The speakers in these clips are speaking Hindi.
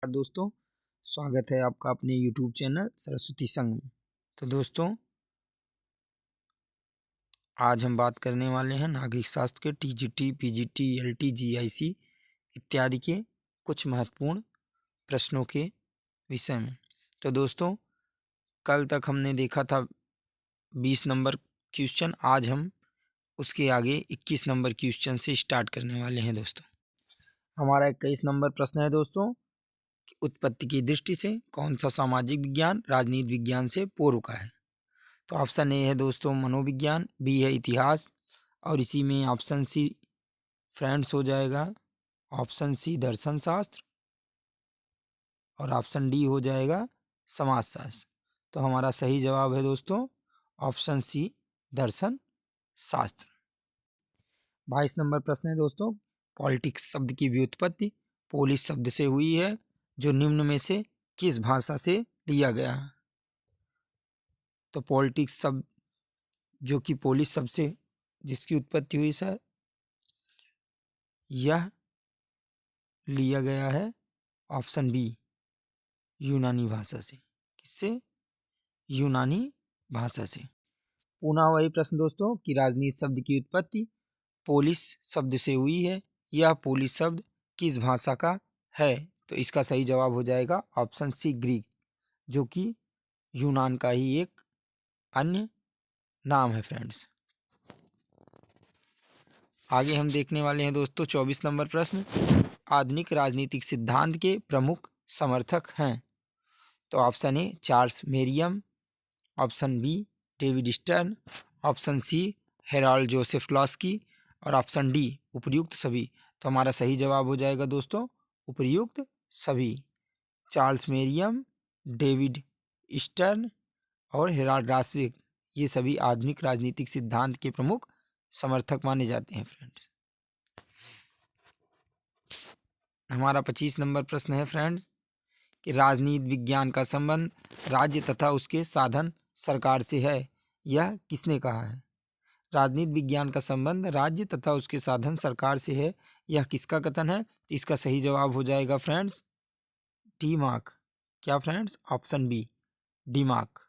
दोस्तों, स्वागत है आपका अपने YouTube चैनल सरस्वती संघ में। तो दोस्तों, आज हम बात करने वाले हैं नागरिक शास्त्र के TGT, PGT, LT, GIC इत्यादि के कुछ महत्वपूर्ण प्रश्नों के विषय में। तो दोस्तों, कल तक हमने देखा था 20 नंबर क्वेश्चन। आज हम उसके आगे 21 नंबर क्वेश्चन से स्टार्ट करने वाले हैं। दोस्तों, हमारा 21 नंबर प्रश्न है दोस्तों, उत्पत्ति की दृष्टि से कौन सा सामाजिक विज्ञान राजनीति विज्ञान से पूर्व का है? तो ऑप्शन ए है दोस्तों मनोविज्ञान, बी है इतिहास, और इसी में ऑप्शन सी फ्रेंड्स हो जाएगा, ऑप्शन सी दर्शन शास्त्र, और ऑप्शन डी हो जाएगा समाजशास्त्र। तो हमारा सही जवाब है दोस्तों ऑप्शन सी दर्शन शास्त्र। 22 नंबर प्रश्न है दोस्तों, पॉलिटिक्स शब्द की व्युत्पत्ति पोलिश शब्द से हुई है, जो निम्न में से किस भाषा से लिया गया है? तो पॉलिटिक्स शब्द जो कि पोलिश शब्द से जिसकी उत्पत्ति हुई सर, यह लिया गया है ऑप्शन बी यूनानी भाषा से। किससे? यूनानी भाषा से। पुनः वही प्रश्न दोस्तों कि राजनीति शब्द की उत्पत्ति पोलिश शब्द से हुई है, यह पोलिश शब्द किस भाषा का है? तो इसका सही जवाब हो जाएगा ऑप्शन सी ग्रीक, जो कि यूनान का ही एक अन्य नाम है। फ्रेंड्स, आगे हम देखने वाले हैं दोस्तों 24 नंबर प्रश्न, आधुनिक राजनीतिक सिद्धांत के प्रमुख समर्थक हैं? तो option A Charles Merriam, option B David Stern, option C Harold Joseph Laski, और ऑप्शन डी उपर्युक्त सभी। तो हमारा सही जवाब हो जाएगा दोस्तों उपर्युक्त सभी। चार्ल्स मेरियम, डेविड स्टर्न और हेराल्ड जोसेफ, ये सभी आधुनिक राजनीतिक सिद्धांत के प्रमुख समर्थक माने जाते हैं। फ्रेंड्स, हमारा 25 नंबर प्रश्न है फ्रेंड्स कि राजनीति विज्ञान का संबंध राज्य तथा उसके साधन सरकार से है, यह किसने कहा है? राजनीति विज्ञान का संबंध राज्य तथा उसके साधन सरकार से है, यह किसका कथन है? तो इसका सही जवाब हो जाएगा फ्रेंड्स डी मार्क। क्या friends? Option B D mark.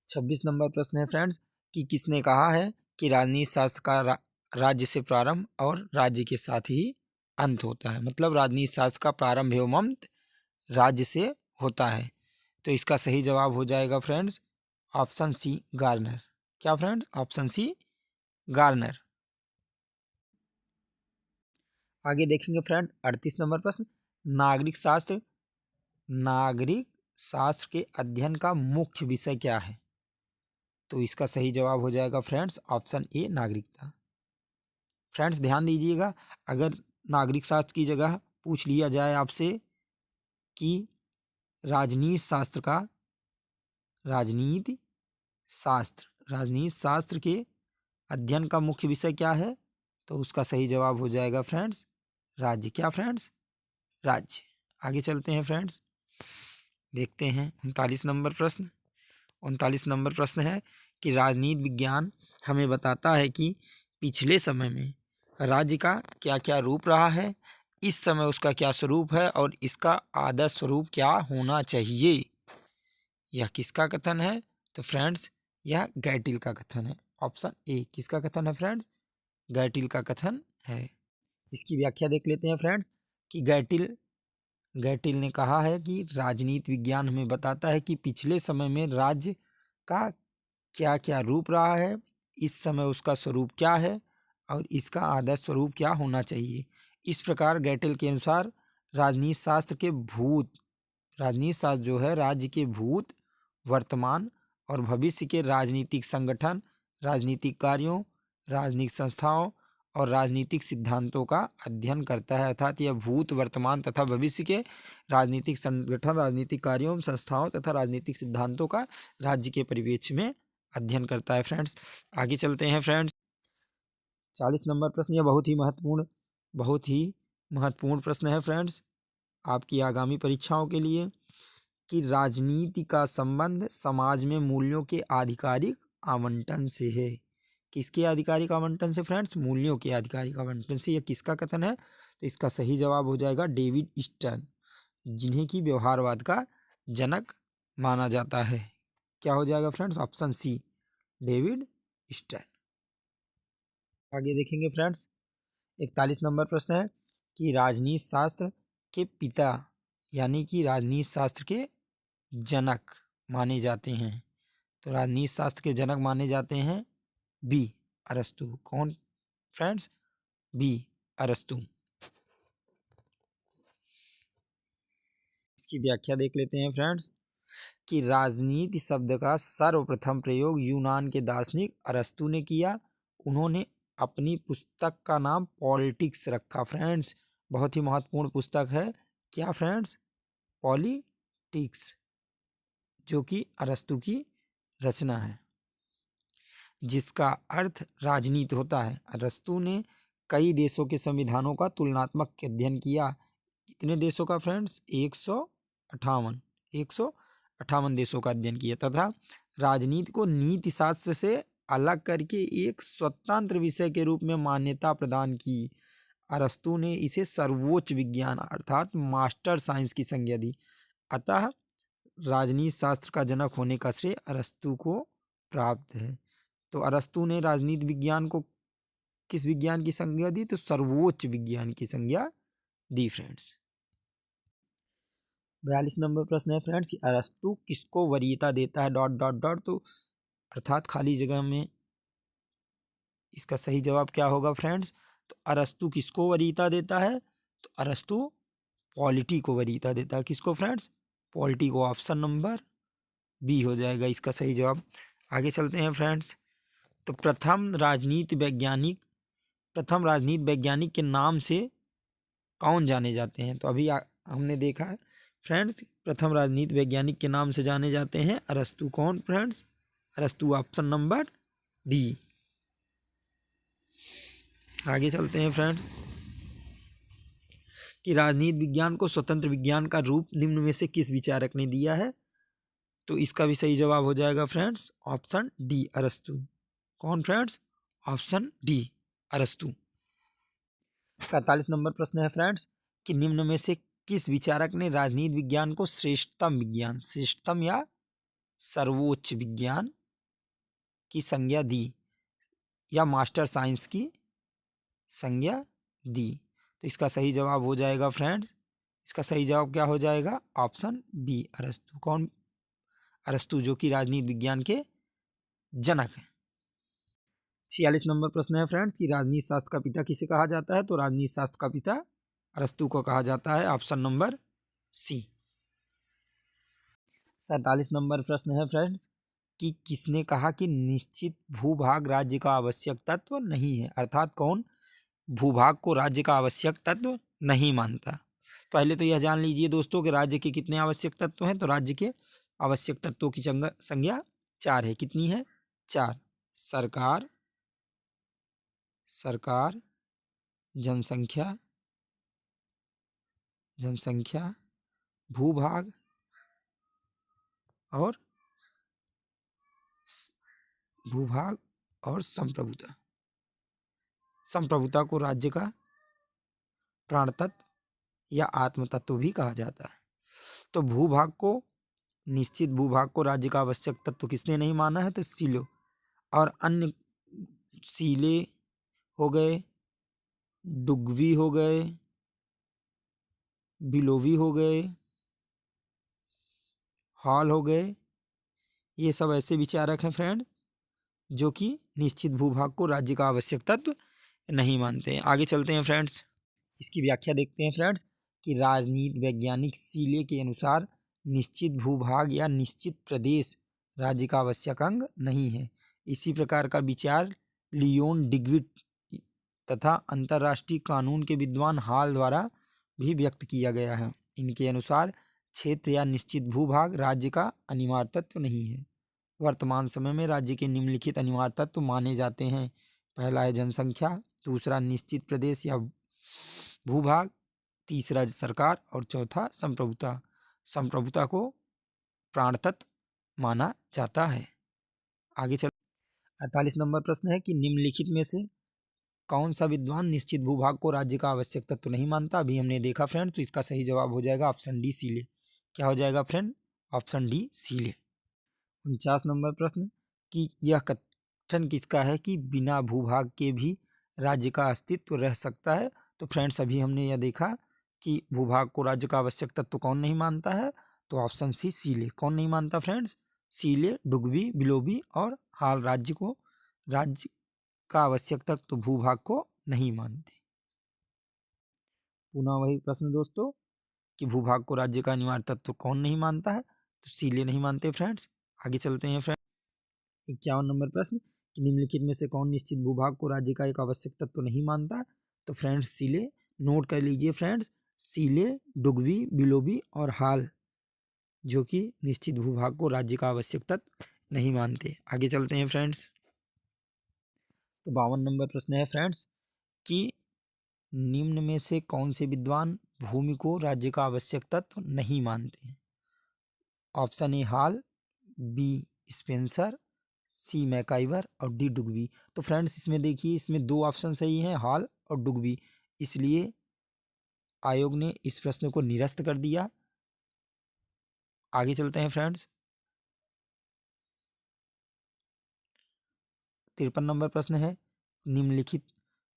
26 नंबर प्रश्न है फ्रेंड्स कि किसने कहा है कि राजनीति शास्त्र का राज्य से प्रारंभ और राज्य के साथ ही अंत होता है? मतलब राजनीति शास्त्र का प्रारंभ एवं अंत राज्य से होता है। तो इसका सही जवाब हो जाएगा फ्रेंड्स ऑप्शन सी गार्नर। क्या फ्रेंड्स? Option C Garner. आगे देखेंगे फ्रेंड 38 नंबर प्रश्न, नागरिक शास्त्र के अध्ययन का मुख्य विषय क्या है? तो इसका सही जवाब हो जाएगा फ्रेंड्स ऑप्शन ए नागरिकता। फ्रेंड्स, ध्यान दीजिएगा, अगर नागरिक शास्त्र की जगह पूछ लिया जाए आपसे कि राजनीति शास्त्र के अध्ययन का मुख्य विषय क्या है? तो उसका सही जवाब हो जाएगा फ्रेंड्स राज्य। क्या फ्रेंड्स? राज्य। आगे चलते हैं फ्रेंड्स, देखते हैं 39 नंबर प्रश्न। 39 नंबर प्रश्न है कि राजनीति विज्ञान हमें बताता है कि पिछले समय में राज्य का क्या क्या रूप रहा है, इस समय उसका क्या स्वरूप है और इसका आदर्श स्वरूप क्या होना चाहिए। यह किसका कथन है? तो फ्रेंड्स यह गैटिल का कथन है। ऑप्शन ए। किसका कथन है फ्रेंड्स? गैटिल का कथन है। इसकी व्याख्या देख लेते हैं फ्रेंड्स कि गैटिल ने कहा है कि राजनीति विज्ञान हमें बताता है कि पिछले समय में राज्य का क्या क्या रूप रहा है, इस समय उसका स्वरूप क्या है और इसका आदर्श स्वरूप क्या होना चाहिए। इस प्रकार गैटिल के अनुसार राजनीति शास्त्र जो है राज्य के भूत, वर्तमान और भविष्य के राजनीतिक संगठन, राजनीतिक कार्यों, राजनीतिक संस्थाओं और राजनीतिक सिद्धांतों का अध्ययन करता है। अर्थात यह भूत, वर्तमान तथा भविष्य के राजनीतिक संगठन, राजनीतिक कार्यों, संस्थाओं तथा राजनीतिक सिद्धांतों का राज्य के परिप्रेक्ष्य में अध्ययन करता है। फ्रेंड्स, आगे चलते हैं फ्रेंड्स 40 नंबर प्रश्न। यह बहुत ही महत्वपूर्ण प्रश्न है फ्रेंड्स आपकी आगामी परीक्षाओं के लिए कि राजनीति का संबंध समाज में मूल्यों के आधिकारिक आवंटन से है। किसके आधिकारिक आवंटन से फ्रेंड्स? मूल्यों के आधिकारिक आवंटन से। यह किसका कथन है? तो इसका सही जवाब हो जाएगा डेविड स्टर्न, जिन्हें की व्यवहारवाद का जनक माना जाता है। क्या हो जाएगा friends? Option C, David Stern. आगे देखेंगे फ्रेंड्स, 41 नंबर प्रश्न है कि राजनीति शास्त्र के पिता यानी कि राजनीति शास्त्र के जनक माने जाते हैं। तो राजनीति शास्त्र के जनक माने जाते हैं बी, अरस्तु। कौन फ्रेंड्स? बी, अरस्तु। इसकी व्याख्या देख लेते हैं फ्रेंड्स कि राजनीति शब्द का सर्वप्रथम प्रयोग यूनान के दार्शनिक अरस्तु ने किया। उन्होंने अपनी पुस्तक का नाम पॉलिटिक्स रखा फ्रेंड्स। बहुत ही महत्वपूर्ण पुस्तक है। क्या फ्रेंड्स? पॉलिटिक्स, जो कि अरस्तु की रचना है, जिसका अर्थ राजनीति होता है। अरस्तु ने कई देशों के संविधानों का तुलनात्मक अध्ययन किया। कितने देशों का फ्रेंड्स? 158 देशों का अध्ययन किया तथा राजनीति को नीति शास्त्र से अलग करके एक स्वतंत्र विषय के रूप में मान्यता प्रदान की। अरस्तु ने इसे सर्वोच्च विज्ञान अर्थात मास्टर साइंस की संज्ञा दी। अतः राजनीति शास्त्र का जनक होने का श्रेय अरस्तु को प्राप्त है। तो अरस्तु ने राजनीति विज्ञान को किस विज्ञान की संज्ञा दी? तो सर्वोच्च विज्ञान की संज्ञा दी फ्रेंड्स। 42 नंबर प्रश्न है फ्रेंड्स, अरस्तु किसको वरीयता देता है? Dot dot dot. तो अर्थात खाली जगह में इसका सही जवाब क्या होगा फ्रेंड्स? तो अरस्तु किसको वरीयता देता है? तो अरस्तु पॉलिटी को वरीयता देता है। किसको फ्रेंड्स? पॉलिटी को। ऑप्शन नंबर बी हो जाएगा इसका सही जवाब। आगे चलते हैं फ्रेंड्स। तो प्रथम राजनीति वैज्ञानिक के नाम से कौन जाने जाते हैं? तो अभी हमने देखा है फ्रेंड्स, प्रथम राजनीति वैज्ञानिक के नाम से जाने जाते हैं अरस्तु। कौन फ्रेंड्स? अरस्तु। Option number D. आगे चलते हैं फ्रेंड्स कि राजनीति विज्ञान को स्वतंत्र विज्ञान का रूप निम्न में से किस विचारक ने दिया है? तो इसका भी सही जवाब हो जाएगा फ्रेंड्स ऑप्शन डी, अरस्तु। कौन फ्रेंड्स? ऑप्शन डी, अरस्तु। 45 नंबर प्रश्न है फ्रेंड्स कि निम्न में से किस विचारक ने राजनीति विज्ञान को श्रेष्ठतम या सर्वोच्च विज्ञान की संज्ञा दी या मास्टर साइंस की संज्ञा दी? तो इसका सही जवाब हो जाएगा फ्रेंड्स, इसका सही जवाब क्या हो जाएगा? ऑप्शन बी, अरस्तु। कौन? अरस्तु, जो कि राजनीति विज्ञान के जनक हैं। 46 नंबर प्रश्न है फ्रेंड्स कि राजनीति शास्त्र का पिता किसे कहा जाता है? तो राजनीति शास्त्र का पिता अरस्तु को कहा जाता है। Option number C. 47 नंबर प्रश्न है फ्रेंड्स कि किसने कहा कि निश्चित भूभाग राज्य का आवश्यक तत्व नहीं है? अर्थात कौन भूभाग को राज्य का आवश्यक तत्व नहीं मानता? पहले तो यह जान लीजिए दोस्तों कि राज्य के कितने आवश्यक तत्व हैं। तो राज्य के आवश्यक तत्वों की संख्या 4 है। कितनी है? 4। सरकार, जनसंख्या, भूभाग और संप्रभुता। संप्रभुता को राज्य का प्राण तत्व या आत्म तत्व भी कहा जाता है। तो निश्चित भूभाग को राज्य का आवश्यक तत्व किसने नहीं माना है? तो सीलो और अन्य सीले हो गए, डुगवी हो गए, बिलोवी हो गए, हॉल हो गए, ये सब ऐसे विचारक हैं फ्रेंड जो कि निश्चित भूभाग को राज्य का आवश्यक तत्व नहीं मानते हैं। आगे चलते हैं फ्रेंड्स, इसकी व्याख्या देखते हैं फ्रेंड्स कि राजनीति वैज्ञानिक सीले के अनुसार निश्चित भूभाग या निश्चित प्रदेश राज्य का आवश्यक अंग नहीं है। इसी प्रकार का विचार लियोन डिग्विड तथा अंतर्राष्ट्रीय कानून के विद्वान हॉल द्वारा भी व्यक्त किया गया है। इनके अनुसार क्षेत्र या निश्चित भूभाग राज्य का अनिवार्य तत्व नहीं है। वर्तमान समय में राज्य के निम्नलिखित अनिवार्य तत्व माने जाते हैं। पहला है जनसंख्या, दूसरा निश्चित प्रदेश या भूभाग, तीसरा सरकार और चौथा संप्रभुता। संप्रभुता को प्राण तत्व माना जाता है। 48 नंबर प्रश्न है कि निम्नलिखित में से कौन सा विद्वान निश्चित भूभाग को राज्य का आवश्यक तत्व नहीं मानता। अभी हमने देखा फ्रेंड, तो इसका सही जवाब हो जाएगा ऑप्शन डी सीले। क्या हो जाएगा friend? Option D Seeley. 49 number प्रश्न कि यह कथन किसका है कि बिना भूभाग के भी राज्य का अस्तित्व रह सकता है। तो फ्रेंड्स अभी हमने यह देखा कि भूभाग को राज्य का आवश्यक तत्व कौन नहीं मानता है, तो ऑप्शन सी सीले। कौन नहीं मानता फ्रेंड्स? सीले, डुगवी, बिलोबी और हाल राज्य को राज्य का आवश्यक तत्व भूभाग को नहीं मानते। पुनः वही प्रश्न दोस्तों कि भूभाग को राज्य का अनिवार्य तत्व कौन नहीं मानता है, तो सीले नहीं मानते फ्रेंड्स। आगे चलते हैं फ्रेंड्स। 51 नंबर प्रश्न कि निम्नलिखित में से कौन निश्चित भूभाग को राज्य का एक आवश्यक तत्व नहीं मानता। तो फ्रेंड्स सीले। नोट कर लीजिए फ्रेंड्स, सीले, डुगवी, बिलोबी और हाल जो कि निश्चित भूभाग को राज्य का आवश्यक तत्व नहीं मानते। आगे चलते हैं फ्रेंड्स। तो 52 नंबर प्रश्न है फ्रेंड्स कि निम्न में से कौन से विद्वान भूमि को राज्य का आवश्यक तत्व नहीं मानते हैं। Option A Hall, B Spencer, C MacIver और डी डुगवी। तो फ्रेंड्स इसमें देखिए, इसमें दो ऑप्शन सही हैं, हाल और डुगवी, इसलिए आयोग ने इस प्रश्न को निरस्त कर दिया। आगे चलते हैं फ्रेंड्स। 53 नंबर प्रश्न है निम्नलिखित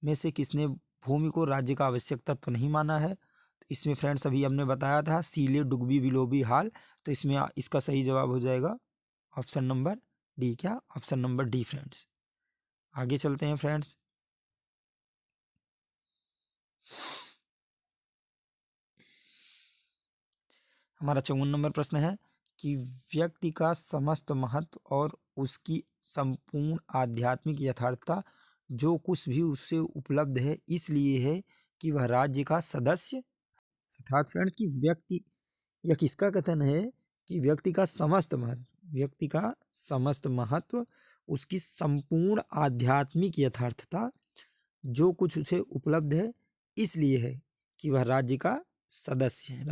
में से किसने भूमि को राज्य का आवश्यक तत्व नहीं माना है। तो इसमें फ्रेंड्स अभी हमने बताया था सीले, डुगवी, बिलोबी, हाल। तो इसमें इसका सही जवाब हो जाएगा ऑप्शन नंबर डी। क्या? Option number D friends. आगे चलते हैं फ्रेंड्स। हमारा 54 नंबर प्रश्न है कि व्यक्ति का समस्त महत्व और उसकी संपूर्ण आध्यात्मिक यथार्थता जो कुछ भी उससे उपलब्ध है इसलिए है कि वह राज्य का सदस्य। अर्थात फ्रेंड्स कि व्यक्ति, यह किसका कथन है कि व्यक्ति का समस्त महत्व उसकी संपूर्ण आध्यात्मिक यथार्थता जो कुछ उसे उपलब्ध है इसलिए है कि वह राज्य का सदस्य है।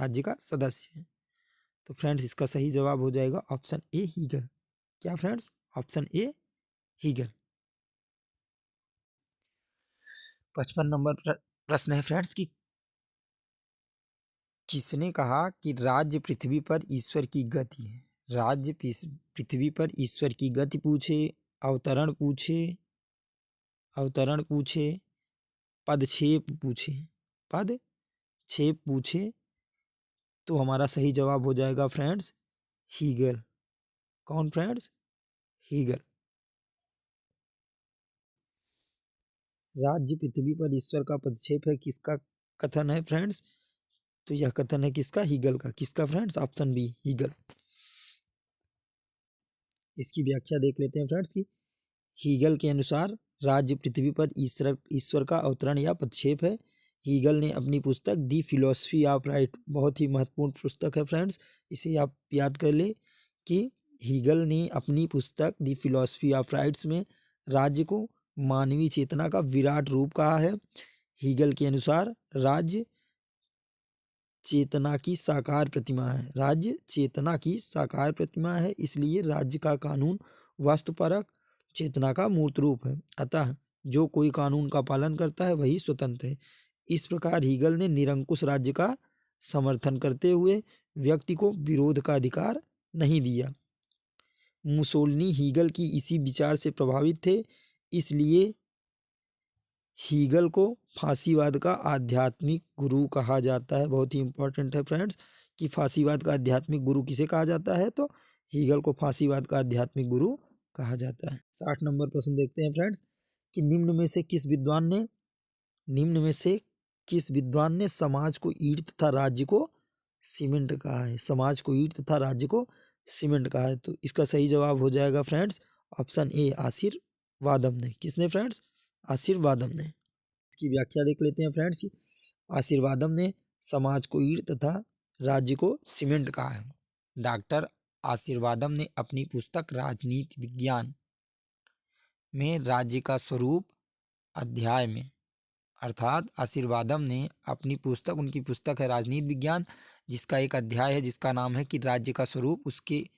तो फ्रेंड्स इसका सही जवाब हो जाएगा ऑप्शन ए हीगल। क्या फ्रेंड्स? Option A Hegel. 55 नंबर प्रश्न है फ्रेंड्स कि किसने कहा कि राज्य पृथ्वी पर ईश्वर की गति है। राज्य पृथ्वी पर ईश्वर की गति पूछे, अवतरण पूछे, पदक्षेप पूछे तो हमारा सही जवाब हो जाएगा फ्रेंड्स हीगल। कौन फ्रेंड्स? हीगल। राज्य पृथ्वी पर ईश्वर का पदक्षेप है, किसका कथन है फ्रेंड्स? तो यह कथन है किसका? हीगल का। किसका फ्रेंड्स? Option B Hegel. इसकी व्याख्या देख लेते हैं फ्रेंड्स कि हीगल के अनुसार राज्य पृथ्वी पर ईश्वर का अवतरण या पदक्षेप है। हीगल ने अपनी पुस्तक दी फिलॉसफी ऑफ राइट, बहुत ही महत्वपूर्ण पुस्तक है फ्रेंड्स, इसे आप याद कर ले कि हीगल ने अपनी पुस्तक दी फिलॉसफी ऑफ राइट्स में राज्य को मानवीय चेतना का विराट रूप कहा है। हीगल के अनुसार राज्य चेतना की साकार प्रतिमा है, इसलिए राज्य का कानून वास्तुपरक चेतना का मूर्त रूप है। अतः जो कोई कानून का पालन करता है वही स्वतंत्र है। इस प्रकार हीगल ने निरंकुश राज्य का समर्थन करते हुए व्यक्ति को विरोध का अधिकार नहीं दिया। मुसोलिनी हीगल की इसी विचार से प्रभावित थे, इसलिए हीगल को फांसीवाद का आध्यात्मिक गुरु कहा जाता है। बहुत ही इंपॉर्टेंट है फ्रेंड्स कि फांसीवाद का आध्यात्मिक गुरु किसे कहा जाता है, तो हीगल को फांसीवाद का आध्यात्मिक गुरु कहा जाता है। 60 नंबर प्रश्न देखते हैं फ्रेंड्स कि निम्न में से किस विद्वान ने समाज को ईंट तथा राज्य को सीमेंट कहा है। समाज को ईंट तथा राज्य को सीमेंट कहा है। तो इसका सही जवाब हो जाएगा फ्रेंड्स ऑप्शन ए आशीर्वादम ने। किसने फ्रेंड्स? आशीर्वादम ने। इसकी व्याख्या देख लेते हैं फ्रेंड्स। आशीर्वादम ने समाज को ईंट तथा राज्य को सीमेंट कहा है। डॉक्टर आशीर्वादम ने अपनी पुस्तक राजनीति विज्ञान में राज्य का स्वरूप अध्याय में, अर्थात आशीर्वादम ने अपनी पुस्तक, उनकी पुस्तक है राजनीति विज्ञान, जिसका एक अध्याय है जिसका नाम है कि राज्य का स्वरूप, उसके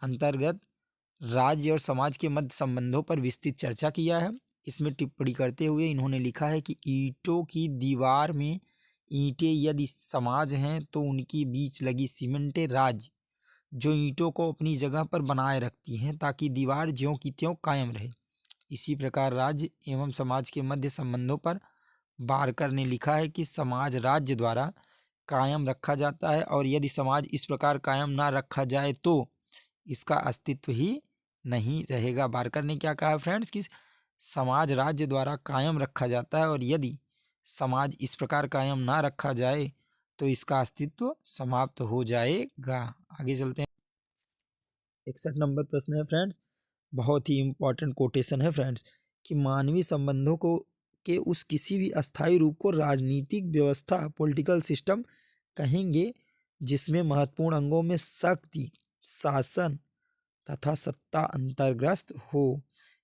अंतर्गत राज्य और समाज के मध्य संबंधों पर विस्तृत चर्चा किया है। इसमें टिप्पणी करते हुए इन्होंने लिखा है कि ईंटों की दीवार में ईंटें यदि समाज हैं तो उनके बीच लगी सीमेंटें राज्य, जो ईंटों को अपनी जगह पर बनाए रखती हैं ताकि दीवार ज्यों की त्यों कायम रहे। इसी प्रकार राज्य एवं समाज के मध्य संबंधों पर बारकर ने लिखा है कि समाज राज्य द्वारा कायम रखा जाता है और यदि समाज इस प्रकार कायम ना रखा जाए तो इसका अस्तित्व ही नहीं रहेगा। बारकर ने क्या कहा फ्रेंड्स कि समाज राज्य द्वारा कायम रखा जाता है और यदि समाज इस प्रकार कायम ना रखा जाए तो इसका अस्तित्व समाप्त हो जाएगा। आगे चलते हैं। 61 नंबर प्रश्न है फ्रेंड्स, बहुत ही इंपॉर्टेंट कोटेशन है फ्रेंड्स, कि मानवीय संबंधों को के उस किसी भी अस्थायी रूप को राजनीतिक व्यवस्था पॉलिटिकल सिस्टम कहेंगे जिसमें महत्वपूर्ण अंगों में शक्ति, शासन तथा सत्ता अंतर्ग्रस्त हो।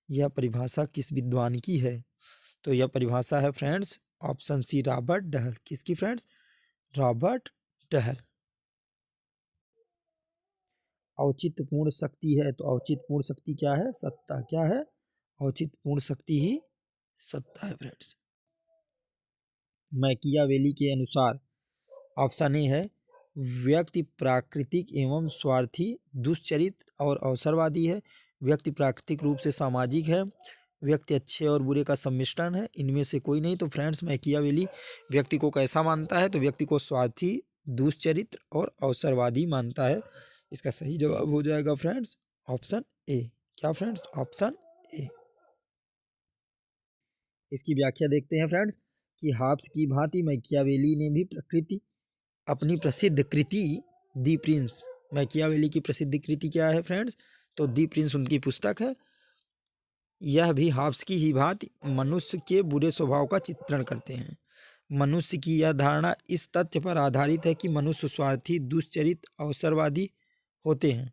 यह परिभाषा किस विद्वान की है? तो यह परिभाषा है friends option C Robert Dahl. किसकी फ्रेंड्स? Robert Dahl. औचित्यपूर्ण शक्ति है तो औचित्यपूर्ण शक्ति क्या है? सत्ता। क्या है? औचित्यपूर्ण शक्ति ही सत्ता है फ्रेंड्स। मैकियावेली के अनुसार ऑप्शन ए है व्यक्ति प्राकृतिक एवं स्वार्थी, दुष्चरित और अवसरवादी है। व्यक्ति प्राकृतिक रूप से सामाजिक है। व्यक्ति अच्छे और बुरे का सम्मिश्रण है। इनमें से कोई नहीं। तो फ्रेंड्स मैकियावेली व्यक्ति को कैसा मानता है? तो व्यक्ति को स्वार्थी, दुष्चरित और अवसरवादी मानता है। इसका सही जवाब हो जाएगा फ्रेंड्स ऑप्शन ए। क्या फ्रेंड्स? ऑप्शन ए। इसकी व्याख्या देखते हैं फ्रेंड्स कि हॉब्स की भांति मैकियावेली ने भी प्रकृति अपनी प्रसिद्ध कृति दी प्रिंस, मैकियावेली की प्रसिद्ध कृति क्या है फ्रेंड्स? तो दी प्रिंस उनकी पुस्तक है। यह भी हॉब्स की ही भांति मनुष्य के बुरे स्वभाव का चित्रण करते हैं। मनुष्य की यह धारणा इस तथ्य पर आधारित है कि मनुष्य स्वार्थी, दुष्चरित, अवसरवादी होते हैं।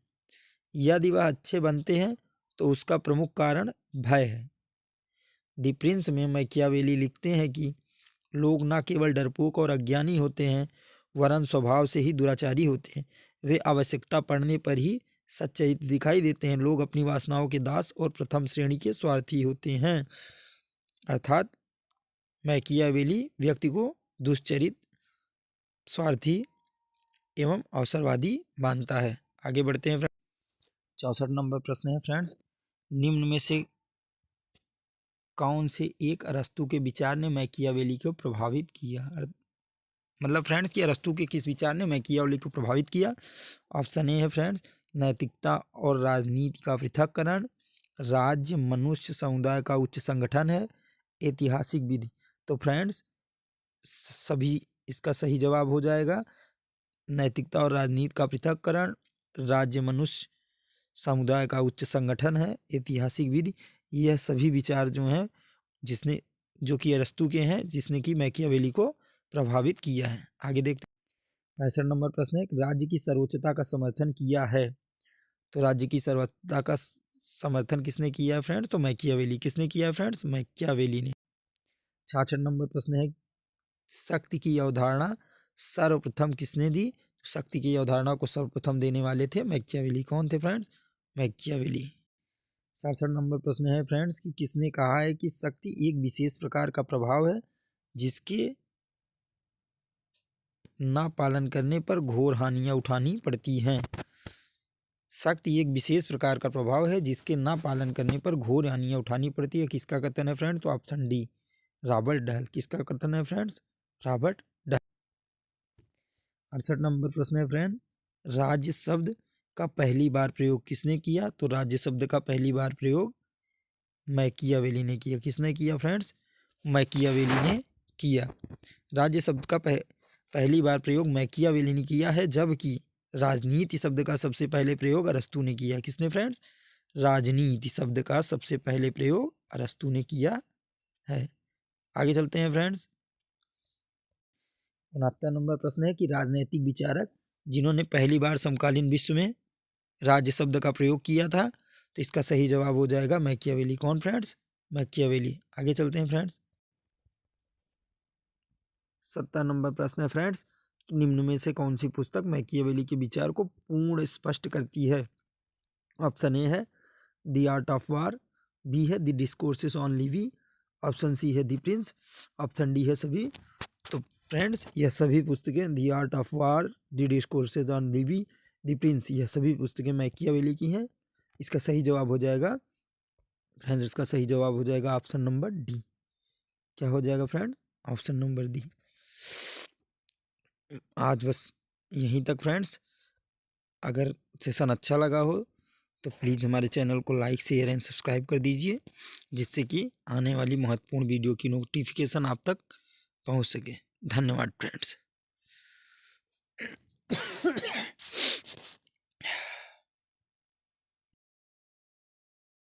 यदि वह अच्छे बनते हैं तो उसका प्रमुख कारण भय है। दी प्रिंस में मैकियावेली लिखते हैं कि लोग न केवल डरपोक और अज्ञानी होते हैं वरन स्वभाव से ही दुराचारी होते हैं। वे आवश्यकता पड़ने पर ही सच्चरित्र दिखाई देते हैं। लोग अपनी वासनाओं के दास और प्रथम श्रेणी के स्वार्थी होते हैं। अर्थात मैकियावेली व्यक्ति को दुष्चरित, स्वार्थी एवं अवसरवादी मानता है। आगे बढ़ते हैं। 64 नंबर प्रश्न है फ्रेंड्स, निम्न में से कौन से एक अरस्तु के विचार ने मैकियावेली को प्रभावित किया? मतलब फ्रेंड्स कि अरस्तु के किस विचार ने मैकियावेली को प्रभावित किया? ऑप्शन ए है फ्रेंड्स नैतिकता और राजनीति का पृथक्करण, राज्य मनुष्य समुदाय का उच्च संगठन है, ऐतिहासिक विधि। तो फ्रेंड्स सभी इसका सही जवाब हो जाएगा नैतिकता और राजनीति का पृथक्करण, राज्य मनुष्य समुदाय का उच्च संगठन है, ऐतिहासिक विधि। यह सभी विचार जो हैं जिसने जो कि अरस्तु के हैं जिसने कि मैकियावेली को प्रभावित किया है। आगे देखते हैं। 65 नंबर प्रश्न है राज्य की सर्वोच्चता का समर्थन किया है। तो राज्य की सर्वोच्चता का समर्थन किसने किया है फ्रेंड्स? तो मैकियावेली। किसने किया है फ्रेंड्स? मैकियावेली ने। 66 नंबर प्रश्न है शक्ति की अवधारणा सर्वप्रथम किसने दी? शक्ति की अवधारणा को सर्वप्रथम देने वाले थे मैकियावेली। कौन थे फ्रेंड्स? मैकियावेली। 67 नंबर प्रश्न है फ्रेंड्स कि किसने कहा है कि शक्ति एक विशेष प्रकार का प्रभाव है जिसके ना पालन करने पर घोर हानियां उठानी पड़ती हैं। शक्ति एक विशेष प्रकार का प्रभाव है जिसके ना पालन करने पर घोर हानियां उठानी पड़ती है। किसका कथन है फ्रेंड्स? तो ऑप्शन डी रॉबर्ट डहल। किसका कथन है फ्रेंड्स? Robert Dahl. 68 नंबर प्रश्न है फ्रेंड राज्य शब्द का पहली बार प्रयोग किसने किया? तो राज्य शब्द का पहली बार प्रयोग मैकियावेली ने किया। किसने किया फ्रेंड्स? मैकियावेली ने किया। राज्य शब्द का पहली बार प्रयोग मैकियावेली ने किया है, जबकि राजनीति शब्द का सबसे पहले प्रयोग अरस्तु ने किया। किसने फ्रेंड्स? राजनीति शब्द का सबसे पहले प्रयोग अरस्तु ने किया है। आगे चलते हैं फ्रेंड्स। 69 नंबर प्रश्न है कि राजनीतिक विचारक जिन्होंने पहली बार समकालीन विश्व में राज्य शब्द का प्रयोग किया था, तो इसका सही जवाब हो जाएगा मैकियावेली। कौन फ्रेंड्स? मैकियावेली। आगे चलते हैं फ्रेंड्स। 70 नंबर प्रश्न है फ्रेंड्स निम्न में से कौन सी पुस्तक मैकियावेली के विचार को पूर्ण स्पष्ट करती है? ऑप्शन ए है the art of war, B है the discourses on Livy, option C है द प्रिंस, ऑप्शन डी है सभी। तो फ्रेंड्स यह सभी पुस्तकें the art of war, the discourses on Levi, the Prince, यह सभी पुस्तकें मैकियावेली की हैं। इसका सही जवाब हो जाएगा फ्रेंड्स, इसका सही जवाब हो जाएगा ऑप्शन नंबर डी। क्या हो जाएगा फ्रेंड? Option number D. आज बस यहीं तक फ्रेंड्स। अगर सेशन अच्छा लगा हो तो प्लीज़ हमारे चैनल को लाइक शेयर एंड सब्सक्राइब कर दीजिए, जिससे कि आने वाली महत्वपूर्ण वीडियो की नोटिफिकेशन आप तक पहुंच सके। धन्यवाद फ्रेंड्स।